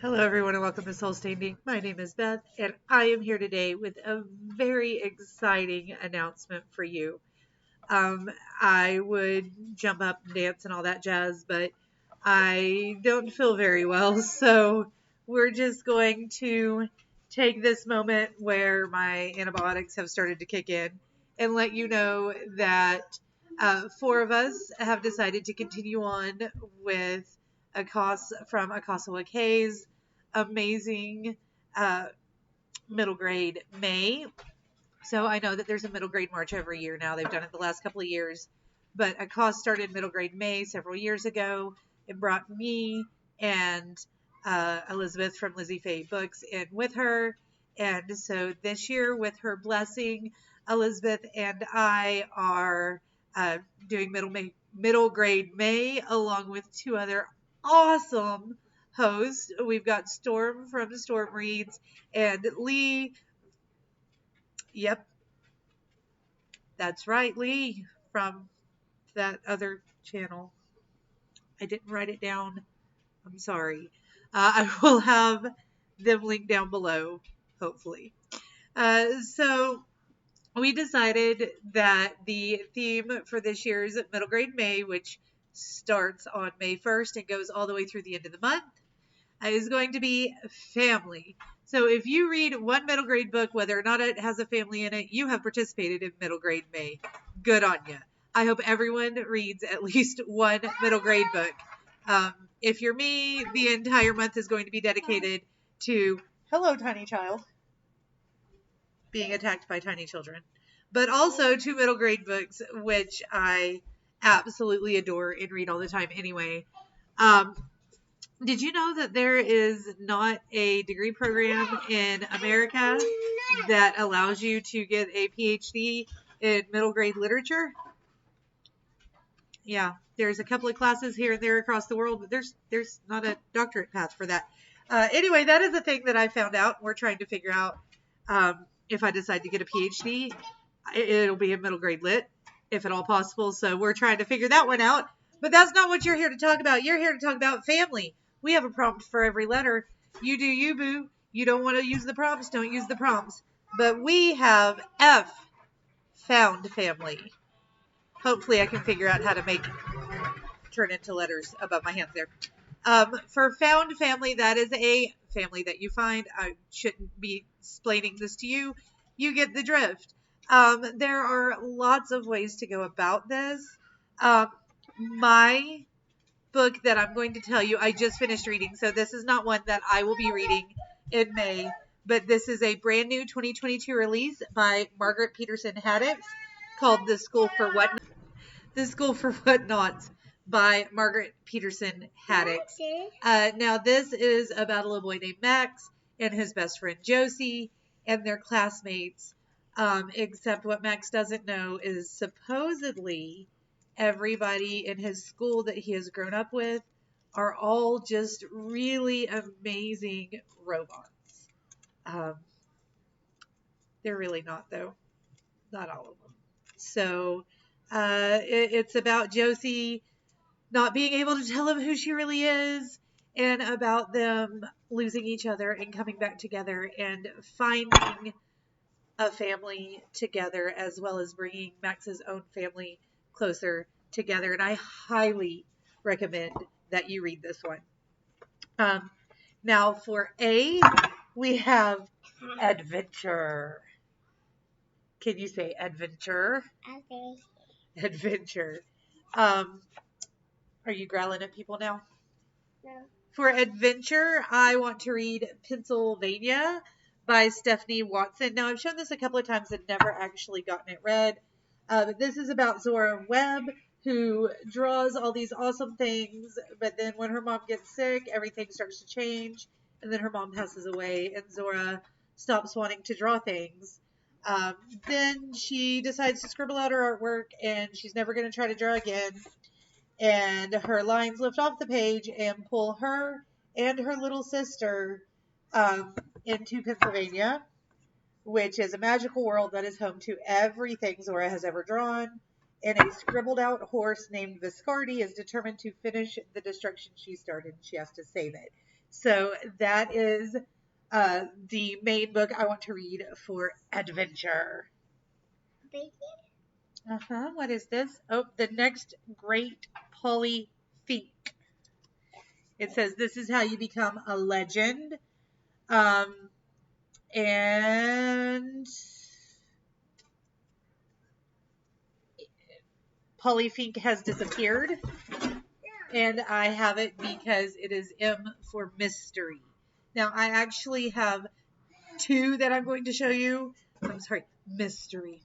Hello, everyone, and welcome to Soul Standing. My name is Beth, and I am here today with a very exciting announcement for you. Um, I would jump up and dance and all that jazz, but I don't feel very well, so we're just going to take this moment where my antibiotics have started to kick in and let you know that four of us have decided to continue on with from Akasawa K's amazing uh, middle grade May. So I know that there's a middle grade march every year now. They've done it the last couple of years. But a cause started middle grade May several years ago. It brought me and Elizabeth from Lizzie Faye Books in with her. And so this year, with her blessing, Elizabeth and I are doing middle grade May along with two other awesome hosts. We've got Storm from Storm Reads and Lee. Yep, that's right, Lee from that other channel. I didn't write it down. I'm sorry. I will have them linked down below, hopefully. So we decided that the theme for this year's middle grade May, which starts on May 1st and goes all the way through the end of the month, is going to be family. So if you read one middle grade book, whether or not it has a family in it, you have participated in middle grade May. Good on you. I hope everyone reads at least one middle grade book. If you're me, the entire month is going to be dedicated to, hello, tiny child, being attacked by tiny children, but also to middle grade books, which I absolutely adore and read all the time anyway. Um, did you know that there is not a degree program in America that allows you to get a PhD in middle grade literature? Yeah, there's a couple of classes here and there across the world, but there's not a doctorate path for that. Anyway, that is a thing that I found out. We're trying to figure out if I decide to get a PhD, it'll be in middle grade lit, if at all possible. So we're trying to figure that one out. But that's not what you're here to talk about. You're here to talk about family. We have a prompt for every letter. You do you, boo. You don't want to use the prompts, don't use the prompts. But we have F, found family. Hopefully I can figure out how to make turn into letters above my hands there. For found family, that is a family that you find. I shouldn't be explaining this to you. You get the drift. There are lots of ways to go about this. My book that I'm going to tell you, I just finished reading, so this is not one that I will be reading in May, but this is a brand new 2022 release by Margaret Peterson Haddix called The School for What Nots by Margaret Peterson Haddix. Now, this is about a little boy named Max and his best friend Josie and their classmates, except what Max doesn't know is supposedly everybody in his school that he has grown up with are all just really amazing robots. They're really not, though. Not all of them. So it's about Josie not being able to tell him who she really is, and about them losing each other and coming back together and finding a family together, as well as bringing Max's own family closer together. And I highly recommend that you read this one. Now for A, we have adventure. Can you say adventure? Okay. Adventure. Are you growling at people now? No. For adventure, I want to read Pennsylvania by Stephanie Watson. Now, I've shown this a couple of times and never actually gotten it read. But this is about Zora Webb, who draws all these awesome things, but then when her mom gets sick, everything starts to change, and then her mom passes away, and Zora stops wanting to draw things. Then she decides to scribble out her artwork, and she's never going to try to draw again. And her lines lift off the page and pull her and her little sister into Pennsylvania, which is a magical world that is home to everything Zora has ever drawn. And a scribbled out horse named Viscardi is determined to finish the destruction she started, and she has to save it. So that is the main book I want to read for adventure. What is this? Oh, the next great Polly Fink. It says this is how you become a legend. Um, and Polly Fink has disappeared. And I have it because it is M for mystery. Now, I actually have two that I'm going to show you. I'm sorry, mystery.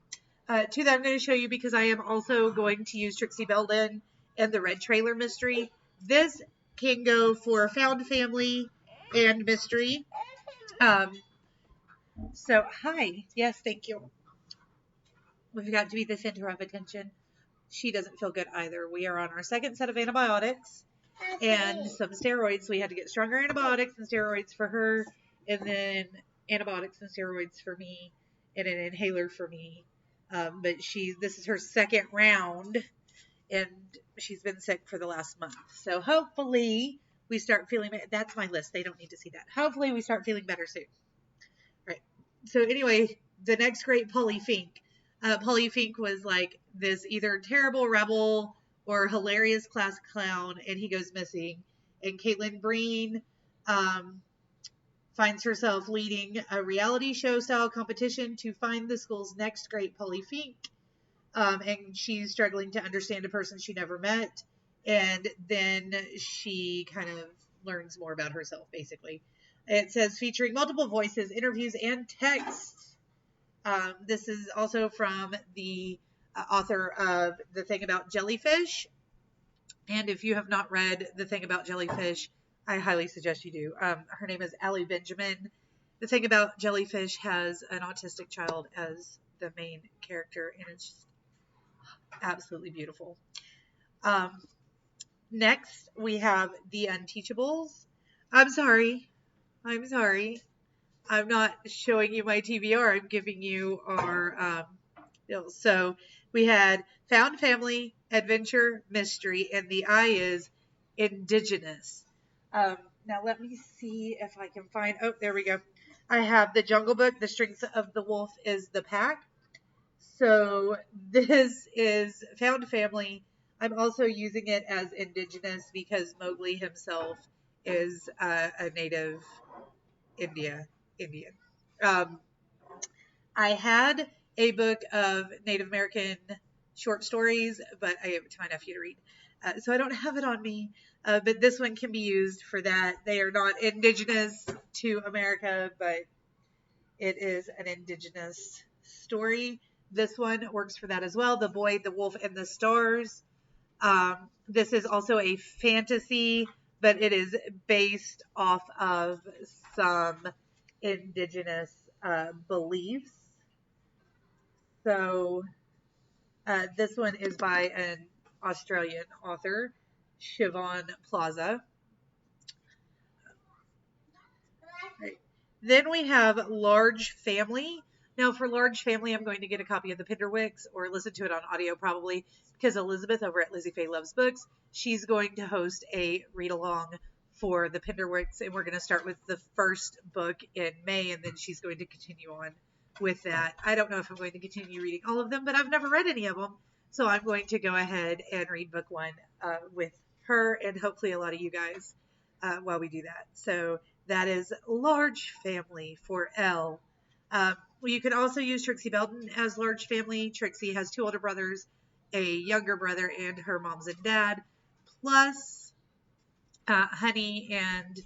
Two that I'm going to show you because I am also going to use Trixie Belden and the Red Trailer Mystery. This can go for found family and mystery. So, hi. Yes, thank you. We've got to be the center of attention. She doesn't feel good either. We are on our second set of antibiotics and some steroids. We had to get stronger antibiotics and steroids for her, and then antibiotics and steroids for me, and an inhaler for me. But this is her second round, and she's been sick for the last month. So hopefully we start feeling. That's my list. They don't need to see that. Hopefully we start feeling better soon. Right. So anyway, the next great Polly Fink. Polly Fink was like this either terrible rebel or hilarious class clown, and he goes missing. And Caitlin Breen finds herself leading a reality show style competition to find the school's next great Polly Fink. And she's struggling to understand a person she never met. And then she kind of learns more about herself, basically. It says featuring multiple voices, interviews, and texts. This is also from the author of The Thing About Jellyfish. And if you have not read The Thing About Jellyfish, I highly suggest you do. Her name is Allie Benjamin. The Thing About Jellyfish has an autistic child as the main character, and it's just absolutely beautiful. Next, we have The Unteachables. I'm sorry. I'm not showing you my TBR. I'm giving you our So we had Found Family, Adventure, Mystery, and the I is Indigenous. Now let me see if I can find. Oh, there we go. I have the Jungle Book. The Strength of the Wolf is the Pack. So this is Found Family. I'm also using it as Indigenous because Mowgli himself is a native Indian. I had a book of Native American short stories, but I gave it to my nephew to read. So I don't have it on me, but this one can be used for that. They are not indigenous to America, but it is an indigenous story. This one works for that as well. The Boy, the Wolf, and the Stars. This is also a fantasy, but it is based off of some indigenous beliefs. So this one is by an Australian author, Siobhan Plaza. Right. Then we have Large Family. Now, for Large Family, I'm going to get a copy of the Pinderwicks or listen to it on audio probably because Elizabeth over at Lizzie Faye Loves Books, she's going to host a read along for the Pinderwicks, and we're going to start with the first book in May, and then she's going to continue on with that. I don't know if I'm going to continue reading all of them, but I've never read any of them, so I'm going to go ahead and read book one with her and hopefully a lot of you guys while we do that. So that is Large Family for L. You can also use Trixie Belden as Large Family. Trixie has two older brothers, a younger brother, and her moms and dad, plus Honey and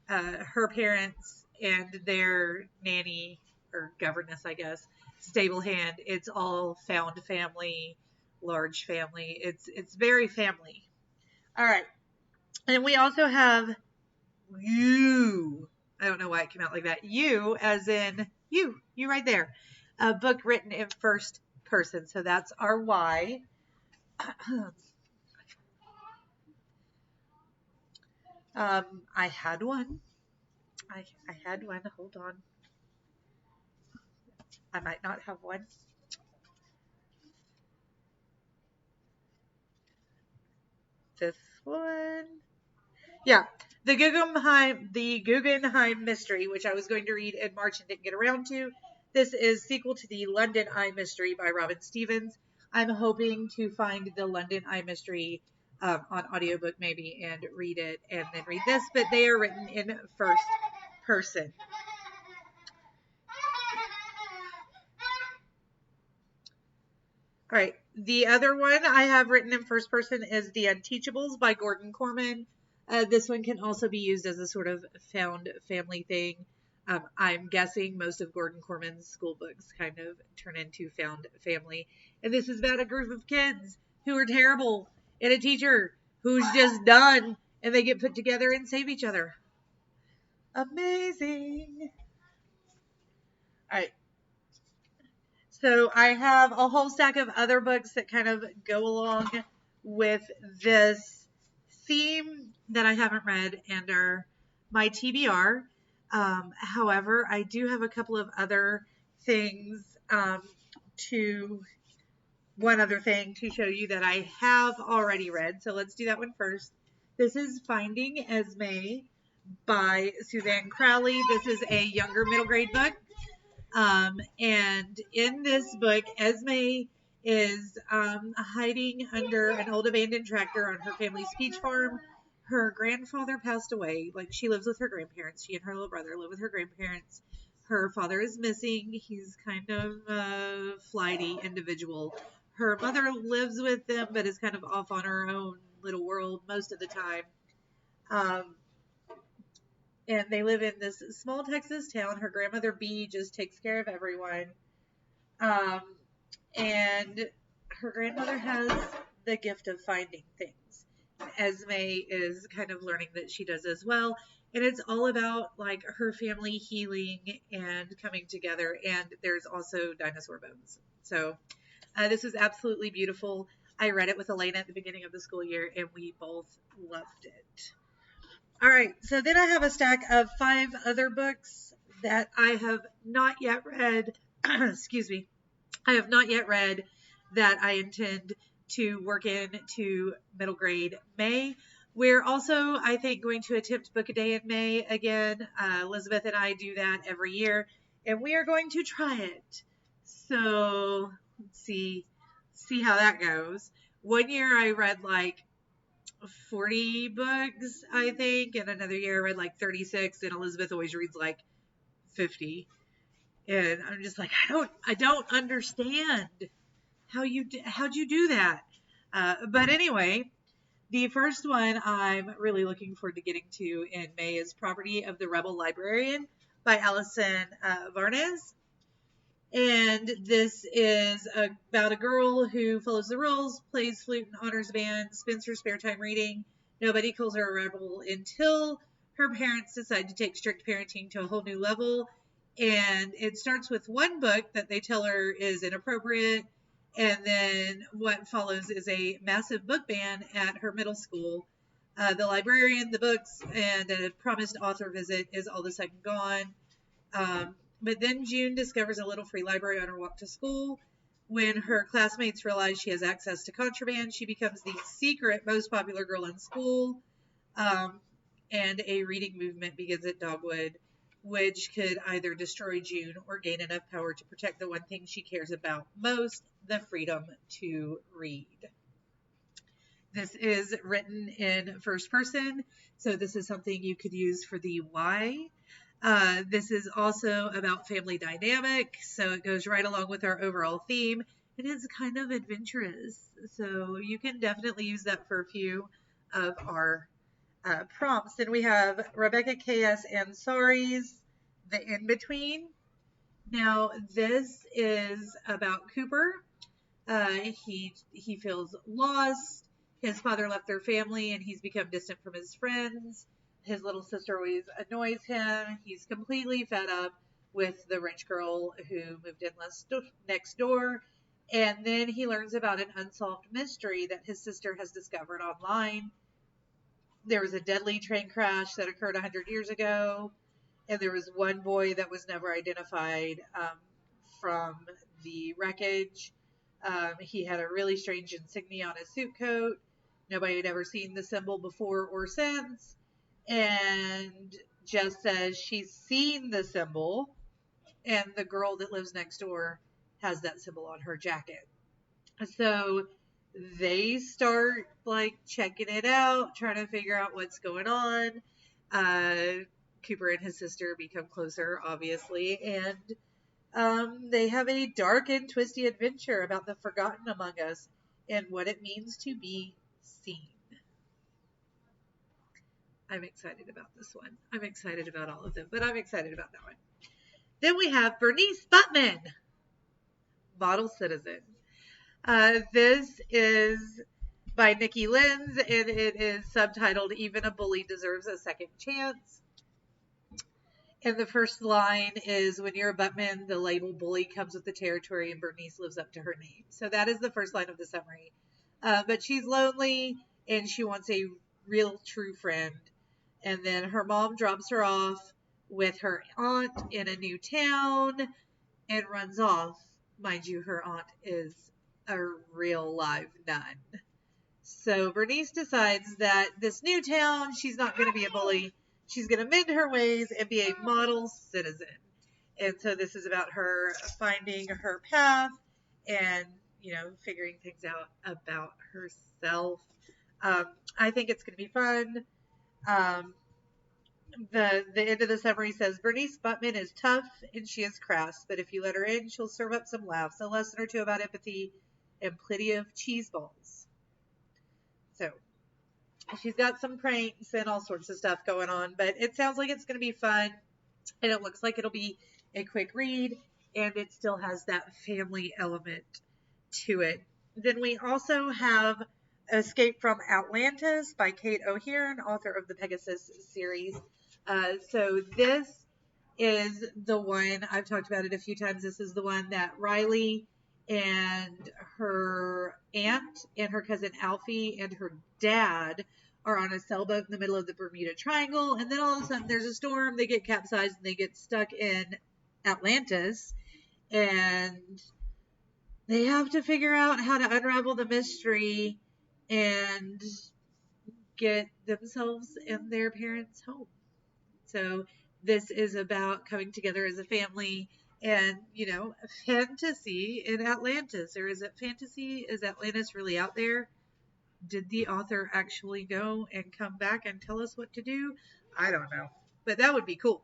her parents and their nanny or governess, I guess, stable hand. It's all found family, large family. It's very family. All right. And we also have You. I don't know why it came out like that. You, as in you right there. A book written in first person. So that's our Y. I had one. I had one. Hold on. I might not have one. This one. Yeah. the Guggenheim Mystery, which I was going to read in March and didn't get around to. This is sequel to the London Eye Mystery by Robin Stevens. I'm hoping to find the London Eye Mystery on audiobook maybe and read it and then read this, but they are written in first person. All right. The other one I have written in first person is The Unteachables by Gordon Corman. This one can also be used as a sort of found family thing. I'm guessing most of Gordon Corman's school books kind of turn into found family. And this is about a group of kids who are terrible and a teacher who's just done, and they get put together and save each other. Amazing. All right. So I have a whole stack of other books that kind of go along with this theme that I haven't read and are my TBR. However, I do have a couple of other things one other thing to show you that I have already read. So let's do that one first. This is Finding Esme by Suzanne Crowley. This is a younger middle grade book. And in this book, Esme is hiding under an old abandoned tractor on her family's peach farm. Her grandfather passed away. Like, she lives with her grandparents. She and her little brother live with her grandparents. Her father is missing. He's kind of a flighty individual. Her mother lives with them, but is kind of off on her own little world most of the time. And they live in this small Texas town. Her grandmother Bee just takes care of everyone. And her grandmother has the gift of finding things. Esme is kind of learning that she does as well. And it's all about like her family healing and coming together. And there's also dinosaur bones. So this is absolutely beautiful. I read it with Elena at the beginning of the school year, and we both loved it. All right, so then I have a stack of 5 other books that I have not yet read. Excuse me. I have not yet read that I intend to work into middle grade May. We're also, I think, going to attempt Book a Day in May again. Elizabeth and I do that every year, and we are going to try it. So let's see how that goes. One year I read like 40 books, I think, and another year I read like 36, and Elizabeth always reads like 50. And I'm just like, I don't understand how'd you do that? But anyway, the first one I'm really looking forward to getting to in May is Property of the Rebel Librarian by Allison Varnes. And this is about a girl who follows the rules, plays flute and honors band, spends her spare time reading. Nobody calls her a rebel until her parents decide to take strict parenting to a whole new level. And it starts with one book that they tell her is inappropriate. And then what follows is a massive book ban at her middle school. The librarian, the books, and a promised author visit is all of a sudden gone. But then June discovers a little free library on her walk to school. When her classmates realize she has access to contraband, she becomes the secret most popular girl in school. And a reading movement begins at Dogwood, which could either destroy June or gain enough power to protect the one thing she cares about most, the freedom to read. This is written in first person, so this is something you could use for the why. This is also about family dynamic, so it goes right along with our overall theme. It is kind of adventurous, so you can definitely use that for a few of our prompts. Then we have Rebecca K.S. Ansari's The In-Between. Now, this is about Cooper. He feels lost. His father left their family, and he's become distant from his friends. His little sister always annoys him. He's completely fed up with the rich girl who moved in next door. And then he learns about an unsolved mystery that his sister has discovered online. There was a deadly train crash that occurred 100 years ago. And there was one boy that was never identified from the wreckage. He had a really strange insignia on his suit coat. Nobody had ever seen the symbol before or since. and Jess says she's seen the symbol, and the girl that lives next door has that symbol on her jacket. So they start like checking it out, trying to figure out what's going on. Cooper and his sister become closer, obviously, and they have a dark and twisty adventure about the forgotten among us and what it means to be seen. I'm excited about this one. I'm excited about all of them, but I'm excited about that one. Then we have Bernice Butman, Model Citizen. This is by Nikki Lenz, and it is subtitled Even a Bully Deserves a Second Chance. And the first line is, when you're a Buttman, the label bully comes with the territory, and Bernice lives up to her name. So that is the first line of the summary. But she's lonely, and she wants a real, true friend. And then her mom drops her off with her aunt in a new town and runs off. Mind you, her aunt is a real live nun. So Bernice decides that this new town, she's not going to be a bully. She's going to mend her ways and be a model citizen. And so this is about her finding her path and, figuring things out about herself. I think it's going to be fun. The end of the summary says, Bernice Buttman is tough and she is crass, but if you let her in, she'll serve up some laughs, a lesson or two about empathy, and plenty of cheese balls. So she's got some pranks and all sorts of stuff going on, but it sounds like it's going to be fun, and it looks like it'll be a quick read, and it still has that family element to it. Then we also have Escape from Atlantis by Kate O'Hearn, author of the Pegasus series. So this is the one, I've talked about it a few times, this is the one that Riley and her aunt and her cousin Alfie and her dad are on a sailboat in the middle of the Bermuda Triangle, and then all of a sudden there's a storm, they get capsized, and they get stuck in Atlantis, and they have to figure out how to unravel the mystery and get themselves and their parents home. So this is about coming together as a family and, fantasy in Atlantis. Or is it fantasy? Is Atlantis really out there? Did the author actually go and come back and tell us what to do? I don't know. But that would be cool.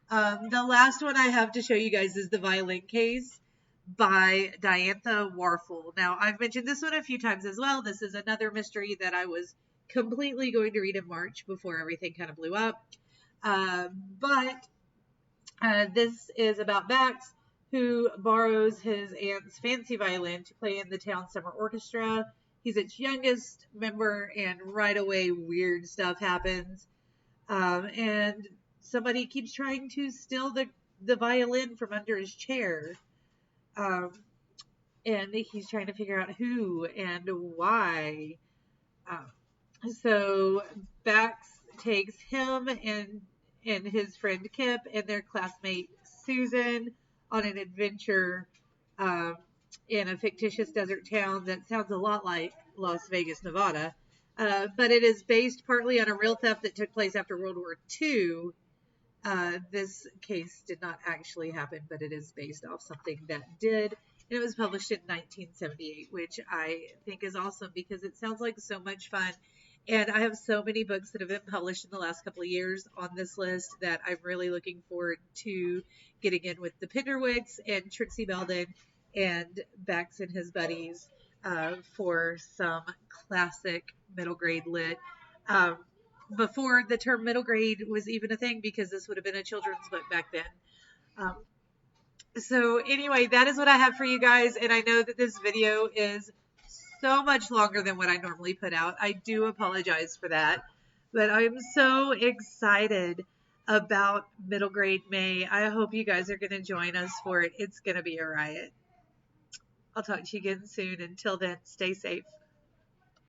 The last one I have to show you guys is The Violin Case by Diantha Warfel. Now, I've mentioned this one a few times as well. This is another mystery that I was completely going to read in March before everything kind of blew up. But this is about Bax, who borrows his aunt's fancy violin to play in the town summer orchestra. He's its youngest member, and right away weird stuff happens. And somebody keeps trying to steal the violin from under his chair. And he's trying to figure out who and why. So Bax takes him and his friend Kip and their classmate Susan on an adventure in a fictitious desert town that sounds a lot like Las Vegas, Nevada. But it is based partly on a real theft that took place after World War II. This case did not actually happen, but it is based off something that did. And it was published in 1978, which I think is awesome because it sounds like so much fun. And I have so many books that have been published in the last couple of years on this list that I'm really looking forward to getting in with the Penderwicks and Trixie Belden and Bax and his buddies for some classic middle grade lit. Before the term middle grade was even a thing, because this would have been a children's book back then. So anyway, that is what I have for you guys. And I know that this video is so much longer than what I normally put out. I do apologize for that. But I'm so excited about middle grade May. I hope you guys are going to join us for it. It's going to be a riot. I'll talk to you again soon. Until then, stay safe.